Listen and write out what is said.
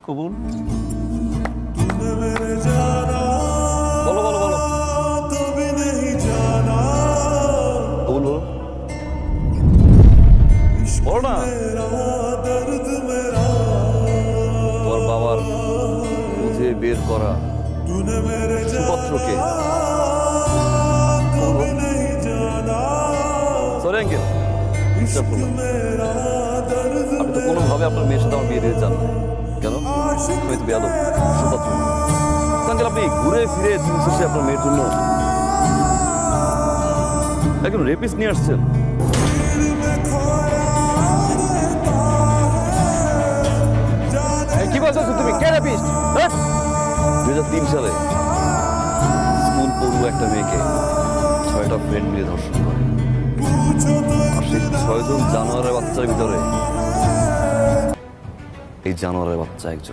কবুল। বলো বলো বলো, কবুল বলো, বলো না। তোমার বাবার বুঝে বের করা সুপত্রকে সরি আঙ্কেল, ডিস্টার্ব করলাম। আপনি তো কোনোভাবে আপনার মেয়ের সাথে আমার বিয়ে দিতে চান না কেন? আমি তো বেয়াদব সুপাত্র। আঙ্কেল, আপনি ঘুরে ফিরে দিন শেষে আপনার মেয়ের জন্য একজন রেপিস্ট নিয়ে আসছেন। কি বলছো তুমি? কে রেপিস্ট? 2003 সালে স্কুল পড়ুয়া একটা মেয়েকে 6টা ফ্রেন্ড মিলে ধর্ষণ করে। আর সেই 6 জন জানোয়ারের বাচ্চার ভিতরে এই জানোয়ারের বাচ্চা একজন।